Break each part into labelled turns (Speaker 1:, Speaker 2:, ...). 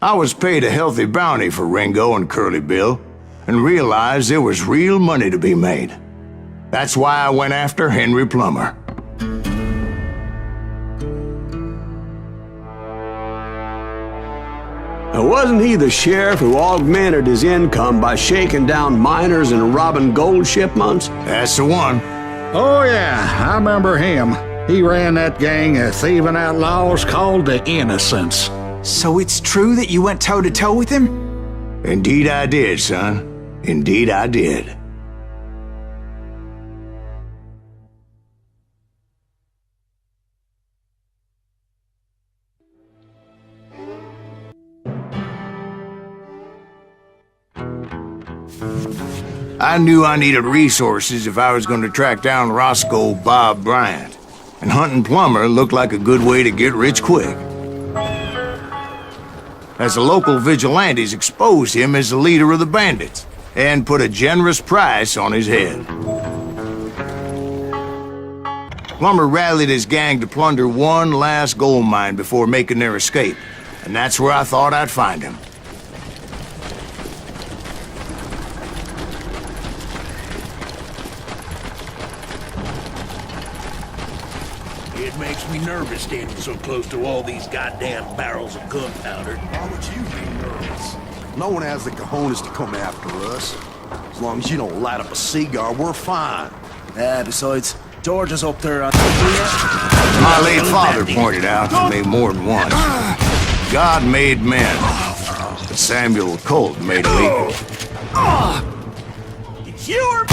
Speaker 1: I was paid a healthy bounty for Ringo and Curly Bill, and realized there was real money to be made. That's why I went after Henry Plummer.
Speaker 2: Wasn't he the sheriff who augmented his income by shaking down miners and robbing gold shipments?
Speaker 1: That's the one.
Speaker 3: Oh yeah, I remember him. He ran that gang of thieving outlaws called the Innocents.
Speaker 4: So it's true that you went toe-to-toe with him?
Speaker 1: Indeed I did, son. Indeed I did. I knew I needed resources if I was going to track down Roscoe Bob Bryant, and hunting Plummer looked like a good way to get rich quick. As the local vigilantes exposed him as the leader of the bandits, and put a generous price on his head. Plummer rallied his gang to plunder one last gold mine before making their escape, and that's where I thought I'd find him.
Speaker 5: It makes me nervous standing so close to all these goddamn barrels of gunpowder.
Speaker 6: Why would you be nervous? No one has the cojones to come after us. As long as you don't light up a cigar, we're fine.
Speaker 4: Besides, George is up there on
Speaker 1: My late father pointed out to me more than once. God made men, but Samuel Colt made them equal.
Speaker 5: It's your...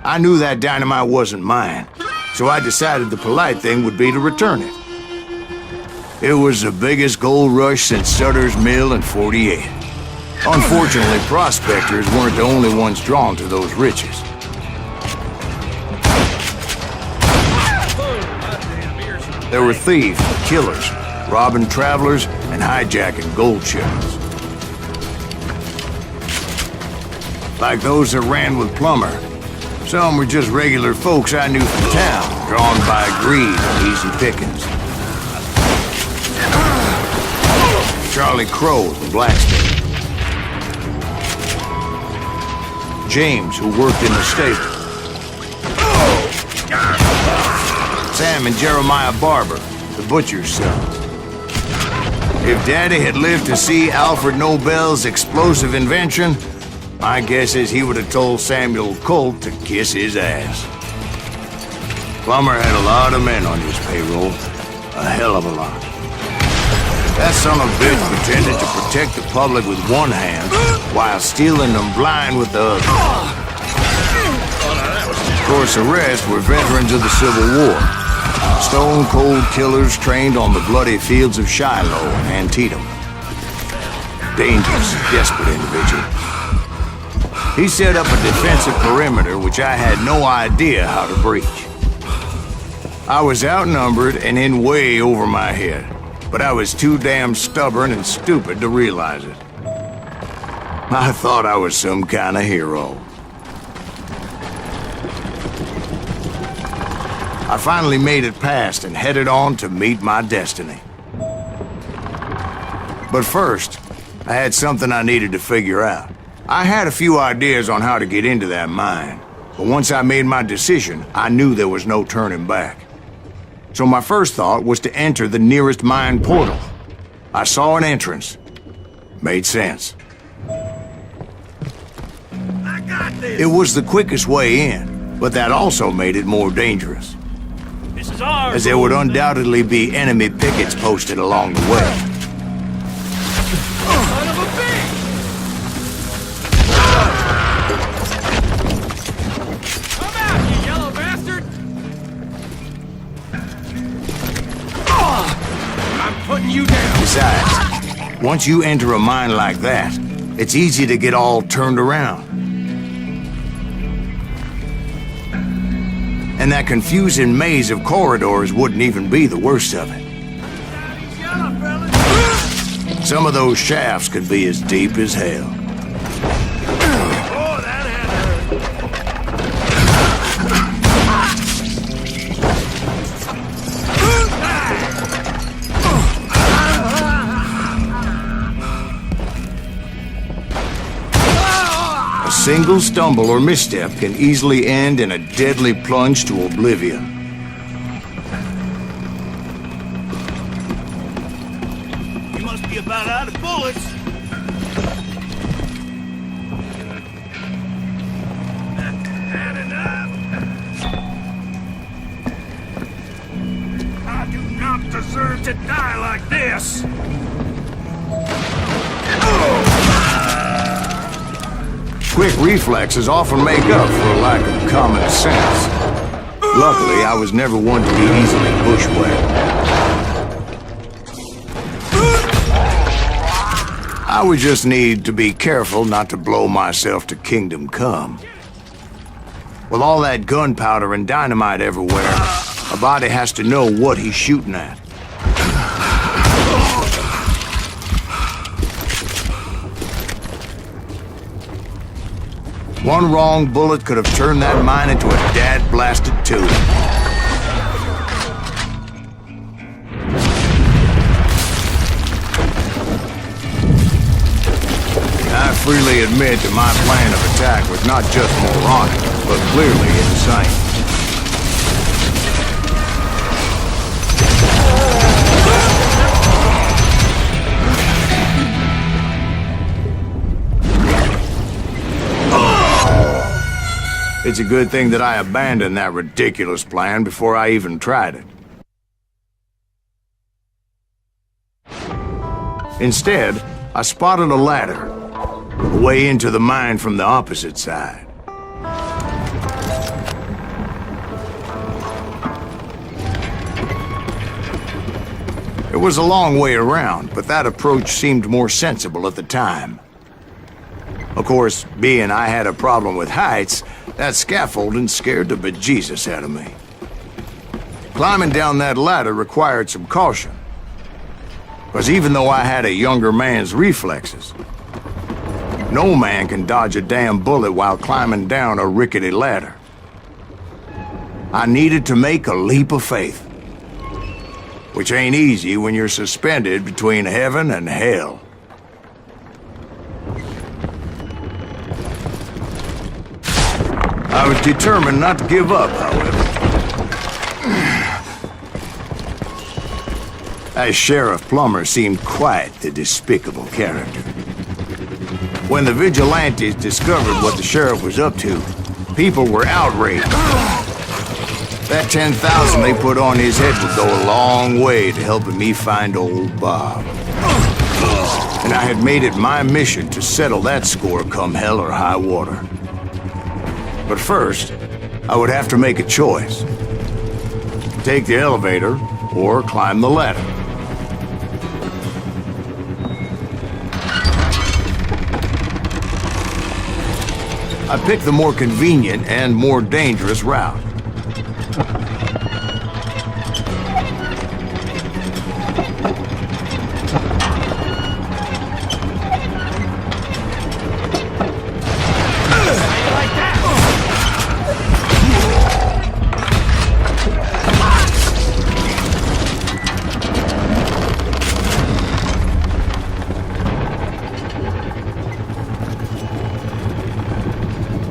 Speaker 1: I knew that dynamite wasn't mine, so I decided the polite thing would be to return it. It was the biggest gold rush since Sutter's Mill in '48. Unfortunately, prospectors weren't the only ones drawn to those riches. There were thieves, killers, robbing travelers, and hijacking gold shipments. Like those that ran with Plummer. Some were just regular folks I knew from town, drawn by greed and easy pickings. Charlie Crow from Blacksburg. James, who worked in the stable. Sam and Jeremiah Barber, the butcher's sons. If Daddy had lived to see Alfred Nobel's explosive invention, my guess is he would have told Samuel Colt to kiss his ass. Plummer had a lot of men on his payroll. A hell of a lot. That son of a bitch pretended to protect the public with one hand while stealing them blind with the other. Of course, the rest were veterans of the Civil War. Stone-cold killers trained on the bloody fields of Shiloh and Antietam. Dangerous, desperate individual. He set up a defensive perimeter which I had no idea how to breach. I was outnumbered and in way over my head, but I was too damn stubborn and stupid to realize it. I thought I was some kind of hero. I finally made it past and headed on to meet my destiny. But first, I had something I needed to figure out. I had a few ideas on how to get into that mine, but once I made my decision, I knew there was no turning back. So my first thought was to enter the nearest mine portal. I saw an entrance. Made sense. It was the quickest way in, but that also made it more dangerous, as there would undoubtedly be enemy pickets posted along the way. Besides, once you enter a mine like that, it's easy to get all turned around. And that confusing maze of corridors wouldn't even be the worst of it. Some of those shafts could be as deep as hell.
Speaker 5: Oh, that had hurt.
Speaker 1: A single stumble or misstep can easily end in a deadly plunge to oblivion.
Speaker 5: You must be about out of bullets. Had enough. I do not deserve to die like this.
Speaker 1: Quick reflexes often make up for a lack of common sense. Luckily, I was never one to be easily bushwhacked. I would just need to be careful not to blow myself to kingdom come. With all that gunpowder and dynamite everywhere, a body has to know what he's shooting at. One wrong bullet could have turned that mine into a dad-blasted tube. I freely admit that my plan of attack was not just moronic, but clearly insane. It's a good thing that I abandoned that ridiculous plan before I even tried it. Instead, I spotted a ladder, a way into the mine from the opposite side. It was a long way around, but that approach seemed more sensible at the time. Of course, being I had a problem with heights, that scaffolding scared the bejesus out of me. Climbing down that ladder required some caution. Because even though I had a younger man's reflexes, no man can dodge a damn bullet while climbing down a rickety ladder. I needed to make a leap of faith, which ain't easy when you're suspended between heaven and hell. I was determined not to give up, however. As Sheriff Plummer seemed quite the despicable character. When the vigilantes discovered what the sheriff was up to, people were outraged. That 10,000 they put on his head would go a long way to helping me find old Bob. And I had made it my mission to settle that score come hell or high water. But first, I would have to make a choice. Take the elevator or climb the ladder. I picked the more convenient and more dangerous route.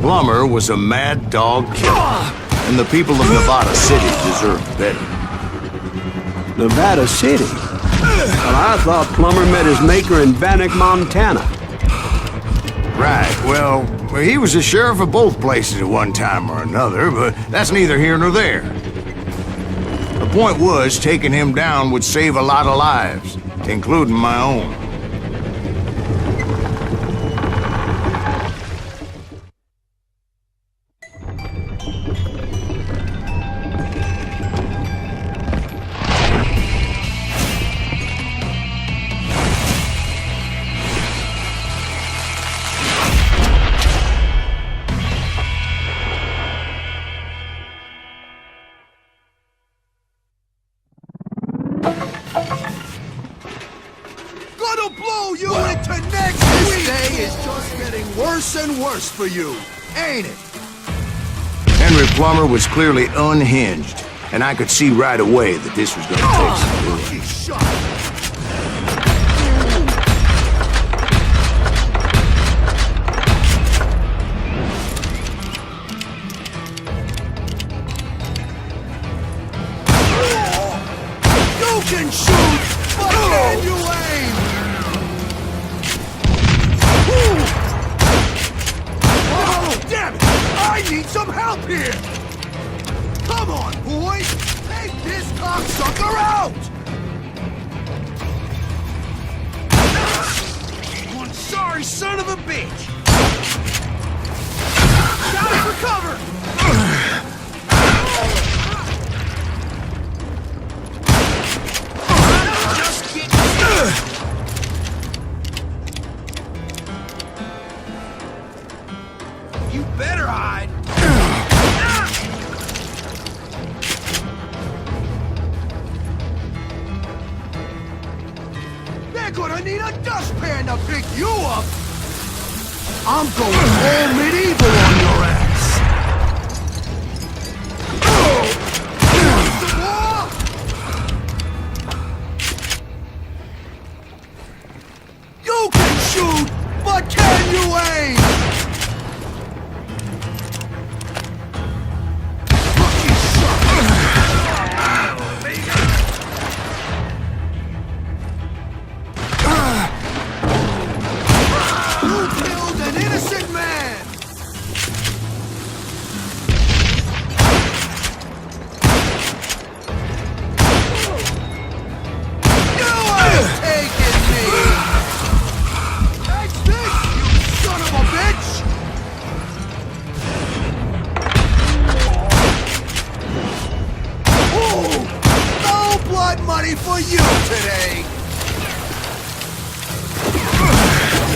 Speaker 1: Plummer was a mad dog killer, and the people of Nevada City deserved better.
Speaker 2: Nevada City? Well, I thought Plummer met his maker in Bannock, Montana.
Speaker 1: Right, well, he was the sheriff of both places at one time or another, but that's neither here nor there. The point was, taking him down would save a lot of lives, including my own.
Speaker 6: gonna blow you into next week! This day is just getting worse and worse for you, ain't it?
Speaker 1: Henry Plummer was clearly unhinged, and I could see right away that this was going to take some doing.
Speaker 6: He's shot! You can shoot, but can you aim? Oh, damn it! I need some help here! Come on, boys! Take this cocksucker out! One sorry son of a bitch! Gotta recover! Just get... You better hide! They're gonna need a dustpan to pick you up! I'm going all medieval on your ass! Some more? You can shoot, but can you aim? Lucky shot! You killed an innocent man! You ain't taking me! Take this, you son of a bitch! Ooh, no blood money for you today!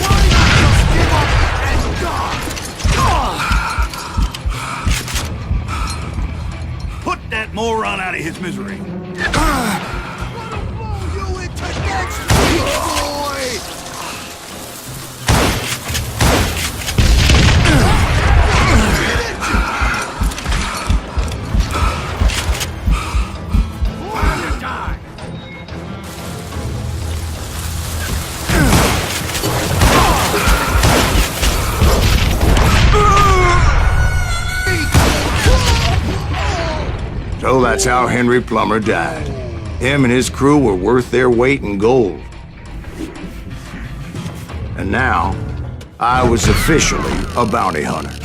Speaker 6: Why not just give up and die?
Speaker 5: Put that moron out of his misery.
Speaker 6: Gonna blow you into next week, boy! Time to die!
Speaker 1: So that's how Henry Plummer died. Him and his crew were worth their weight in gold. And now, I was officially a bounty hunter.